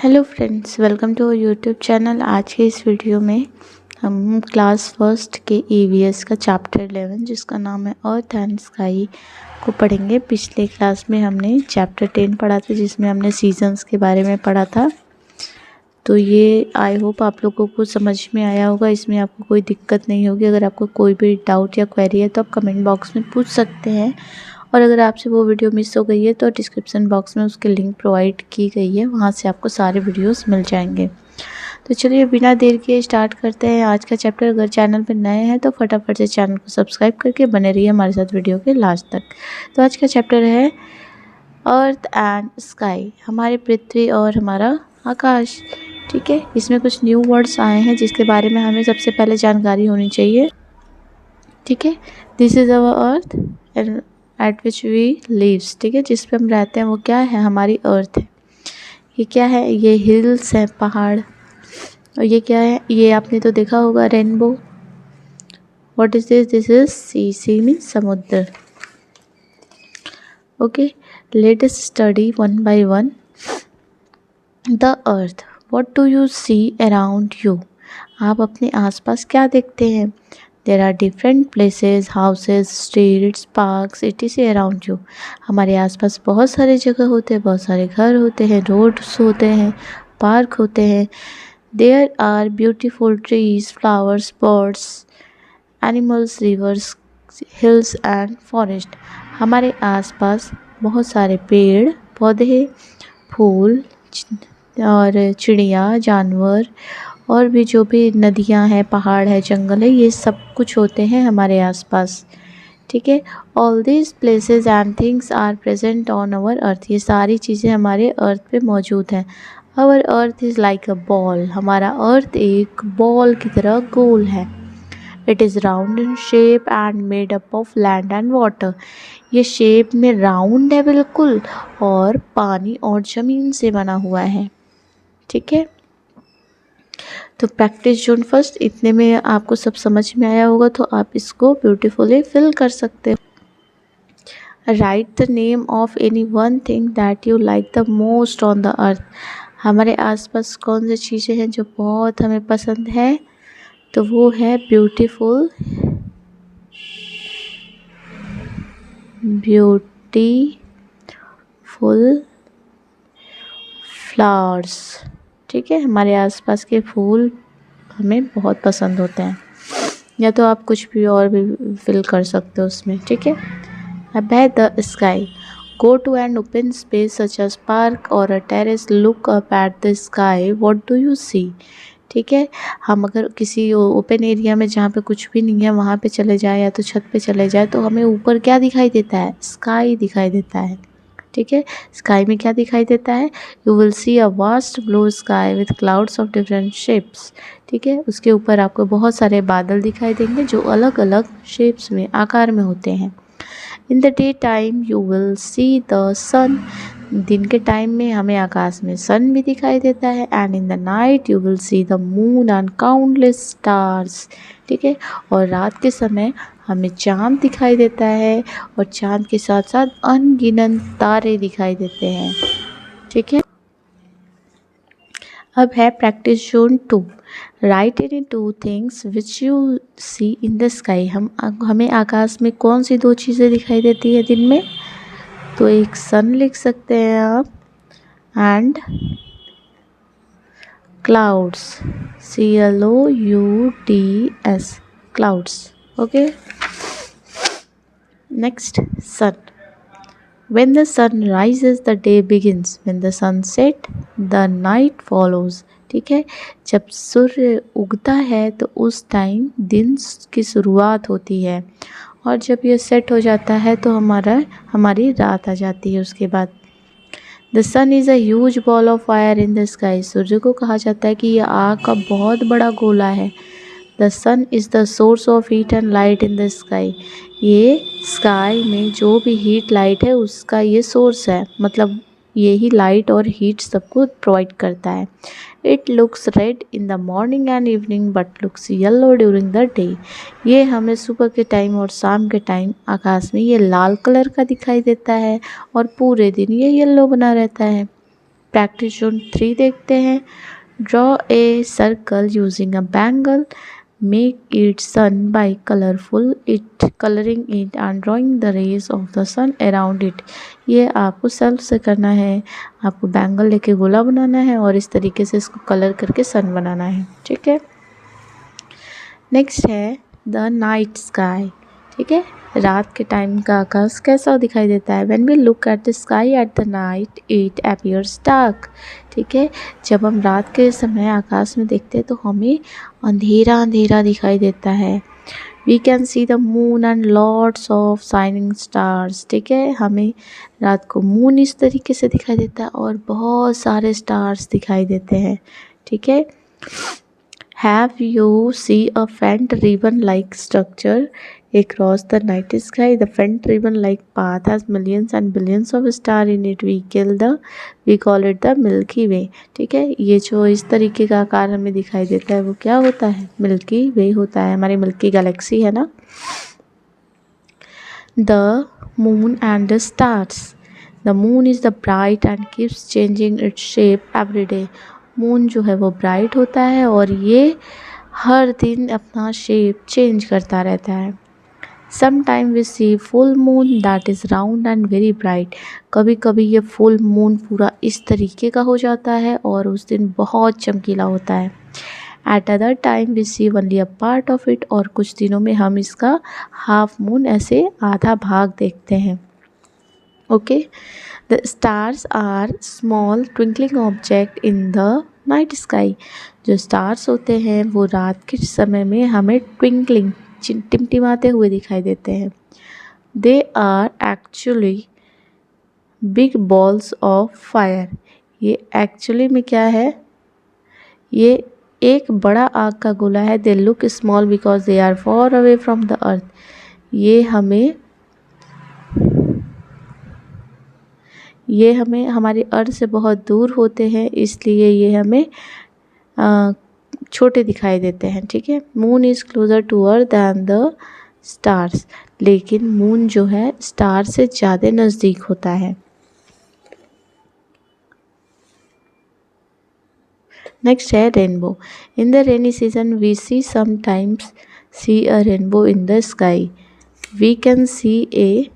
Hello friends, welcome to YouTube channel. आज के इस वीडियो में हम क्लास फर्स्ट के ईवीएस का चैप्टर 11 जिसका नाम है अर्थ एंड स्काई को पढ़ेंगे। पिछले क्लास में हमने चैप्टर 10 पढ़ा था जिसमें हमने सीजन्स के बारे में पढ़ा था। तो ये आई होप आप लोगों को समझ में आया होगा, इसमें आपको कोई दिक्कत नहीं होगी। अगर आपको कोई भी डाउट या क्वेरी है तो आप कमेंट बॉक्स में पूछ सकते हैं, और अगर आपसे वो वीडियो मिस हो गई है तो डिस्क्रिप्शन बॉक्स में उसकी लिंक प्रोवाइड की गई है, वहाँ से आपको सारे वीडियोस मिल जाएंगे। तो चलिए बिना देर के स्टार्ट करते हैं आज का चैप्टर। अगर चैनल पर नए हैं तो फटाफट से चैनल को सब्सक्राइब करके बने रहिए हमारे साथ वीडियो के लास्ट तक। तो आज का चैप्टर है अर्थ एंड स्काई, हमारी पृथ्वी और हमारा आकाश। ठीक है, इसमें कुछ न्यू वर्ड्स आए हैं जिसके बारे में हमें सबसे पहले जानकारी होनी चाहिए। ठीक है, this is our earth and at which we lives. ठीक है, जिस पे हम रहते हैं वो क्या है? हमारी अर्थ है। ये क्या है? ये हिल्स है, पहाड़। और ये क्या है? ये आपने तो देखा होगा, rainbow. What is this? This is sea. Sea means समुद्र। Okay, let us study one by one the earth. What do you see around you? आप अपने आसपास क्या देखते हैं? There are different places, houses, streets, parks, etc. around you. हमारे आसपास बहुत सारे जगह होते हैं, बहुत सारे घर होते हैं, रोड्स होते हैं, पार्क होते हैं। There are beautiful trees, flowers, birds, animals, rivers, hills and forest. हमारे आसपास बहुत सारे पेड़ पौधे, फूल और चिड़िया, जानवर और भी जो भी नदियाँ हैं, पहाड़ है, जंगल है, ये सब कुछ होते हैं हमारे आसपास। ठीक है, all these places and things are present on our earth. ये सारी चीज़ें हमारे अर्थ पे मौजूद हैं। Our earth is like a ball. हमारा अर्थ एक बॉल की तरह गोल है। It is round in shape and made up of land and water. ये शेप में राउंड है बिल्कुल, और पानी और ज़मीन से बना हुआ है। ठीक है, तो प्रैक्टिस जोन फर्स्ट, इतने में आपको सब समझ में आया होगा, तो आप इसको ब्यूटीफुली फिल कर सकते हो। Right the name of any one thing that you like the most on the earth. हमारे आसपास कौन सी चीज़ें हैं जो बहुत हमें पसंद है? तो वो है ब्यूटीफुल फ्लावर्स। ठीक है, हमारे आसपास के फूल हमें बहुत पसंद होते हैं, या तो आप कुछ भी और भी फिल कर सकते हो उसमें। ठीक है, अब है the sky. Go to an open space such as park और a terrace, look up at the sky, what do you see? ठीक है, हम अगर किसी ओपन एरिया में जहाँ पे कुछ भी नहीं है वहाँ पे चले जाए या तो छत पे चले जाए तो हमें ऊपर क्या दिखाई देता है? स्काई दिखाई देता है। ठीक है, स्काई में क्या दिखाई देता है? You will C a vast blue sky with clouds of different shapes. ठीक है, उसके ऊपर आपको बहुत सारे बादल दिखाई देंगे जो अलग अलग शेप्स में, आकार में होते हैं। In the day time you will see the sun. दिन के टाइम में हमें आकाश में सन भी दिखाई देता है। And in the night you will see the moon and countless stars. ठीक है, और रात के समय हमें चाँद दिखाई देता है, और चाँद के साथ साथ अनगिनत तारे दिखाई देते हैं। ठीक है, अब है practice zone 2। Write any 2 things which you see in the sky. हमें आकाश में कौन सी 2 चीज़ें दिखाई देती है दिन में? तो एक सन लिख सकते हैं आप, and clouds, CLOUDS, clouds. Okay, next sun. When the sun rises, the day begins. When the sun set, the night follows. ठीक है, जब सूर्य उगता है तो उस टाइम दिन की शुरुआत होती है, और जब ये सेट हो जाता है तो हमारी रात आ जाती है उसके बाद। The sun is a huge ball of fire in the sky. सूर्य को कहा जाता है कि ये आग का बहुत बड़ा गोला है। The sun is the source of heat and light in the sky. ये स्काई में जो भी हीट लाइट है उसका ये सोर्स है, मतलब यही लाइट और हीट सबको प्रोवाइड करता है। It looks red in the morning and evening but looks yellow during the day. ये हमें सुबह के टाइम और शाम के टाइम आकाश में ये लाल कलर का दिखाई देता है, और पूरे दिन ये येलो बना रहता है। प्रैक्टिस जोन 3 देखते हैं। Draw a circle using a bangle, make it sun by colouring it and drawing the rays of the sun around it. ये आपको सेल्फ से करना है। आपको बैंगल लेके गोला बनाना है और इस तरीके से इसको कलर करके सन बनाना है। ठीक है। नेक्स्ट है द नाइट स्काई। ठीक है, रात के टाइम का आकाश कैसा दिखाई देता है। When we look at the sky at the night it appears dark. ठीक है, जब हम रात के समय आकाश में देखते हैं तो हमें अंधेरा अंधेरा दिखाई देता है। We can see the moon and lots of shining stars. ठीक है, हमें रात को मून इस तरीके से दिखाई देता है और बहुत सारे स्टार्स दिखाई देते हैं। ठीक है। Have you see a faint ribbon-like structure across the night sky? The faint ribbon-like path has millions and billions of stars in it. We call it the Milky Way. ठीक है, ये जो इस तरीके का आकार हमें दिखाई देता है वो क्या होता है, मिल्की वे होता है। हमारी मिल्की गैलेक्सी है ना। The moon and the stars. The moon is the bright and keeps changing its shape every day. Moon जो है वो ब्राइट होता है और ये हर दिन अपना शेप चेंज करता रहता है। Some time we see full moon that is round and very bright. कभी कभी ये फुल मून पूरा इस तरीके का हो जाता है और उस दिन बहुत चमकीला होता है। At other time we see only a part of it. और कुछ दिनों में हम इसका हाफ मून, ऐसे आधा भाग देखते हैं। Okay. The stars are small twinkling object in the night sky. जो stars होते हैं वो रात के समय में हमें twinkling टिमटिमाते हुए दिखाई देते हैं। They are actually big balls of fire. ये actually में क्या है, ये एक बड़ा आग का गोला है। They look small because they are far away from the earth. ये हमें हमारी अर्थ से बहुत दूर होते हैं, इसलिए ये हमें छोटे दिखाई देते हैं। ठीक है। Moon is closer to earth than the stars. लेकिन मून जो है स्टार से ज़्यादा नज़दीक होता है। नेक्स्ट है rainbow. In the rainy season we see sometimes see a rainbow in the sky. We can see a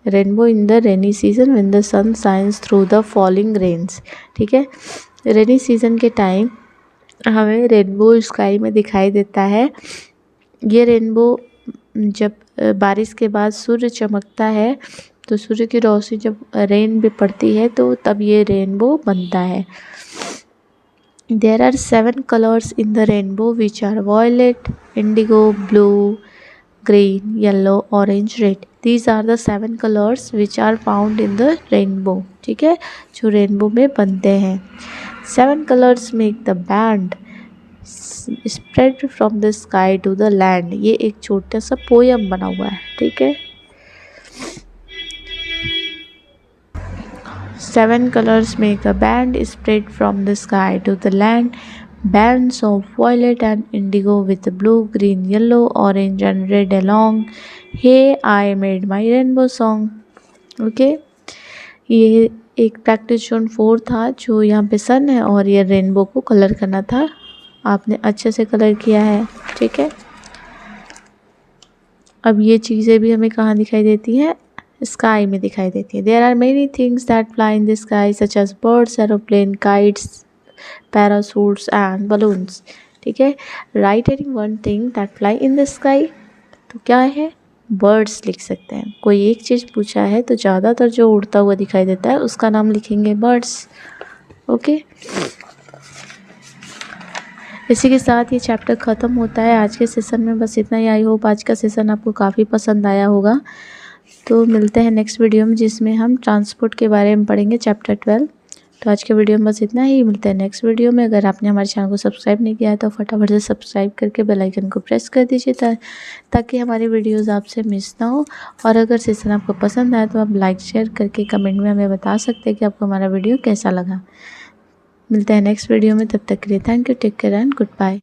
rainbow in the rainy season when the sun shines through the falling rains. ठीक है, rainy season के time हमें rainbow sky में दिखाई देता है। ये rainbow जब बारिश के बाद सूर्य चमकता है तो सूर्य की रोशनी जब रेन पे पड़ती है तो तब ये रेनबो बनता है। There are 7 colours in the rainbow which are violet, indigo, blue, green, yellow, orange, red. These are the 7 colors which are found in the rainbow. ठीक है, जो रेनबो में बनते हैं। 7 colors make the band spread from the sky to the land. ये एक छोटा सा पोयम बना हुआ है। ठीक है। 7 colors make a band spread from the sky to the land. Bands of violet and indigo with blue, green, yellow, orange and red along. Hey, I made my rainbow song. Okay, ये एक practice zone 4 था जो यहाँ पे सन है और ये rainbow को कलर करना था। आपने अच्छे से कलर किया है। ठीक है। अब ये चीज़ें भी हमें कहाँ दिखाई देती हैं, स्काई में दिखाई देती है। There are many things that fly in the sky such as birds, aeroplane, kites, parachutes and balloons. ठीक है। Write any one thing that fly in the sky. तो क्या है, बर्ड्स लिख सकते हैं। कोई एक चीज़ पूछा है तो ज़्यादातर जो उड़ता हुआ दिखाई देता है उसका नाम लिखेंगे बर्ड्स। ओके, इसी के साथ ये चैप्टर ख़त्म होता है। आज के सेशन में बस इतना ही। आई होप आज का सेशन आपको काफ़ी पसंद आया होगा। तो मिलते हैं नेक्स्ट वीडियो में जिसमें हम ट्रांसपोर्ट के बारे में पढ़ेंगे, चैप्टर 12। तो आज के वीडियो में बस इतना ही। मिलते हैं नेक्स्ट वीडियो में। अगर आपने हमारे चैनल को सब्सक्राइब नहीं किया है तो फटाफट से सब्सक्राइब करके बेल आइकन को प्रेस कर दीजिए ताकि हमारी वीडियोस आपसे मिस ना हो। और अगर सेशन आपको पसंद आए तो आप लाइक शेयर करके कमेंट में हमें बता सकते हैं कि आपको हमारा वीडियो कैसा लगा। मिलते हैं नेक्स्ट वीडियो में, तब तक के लिए thank you, take care and good bye.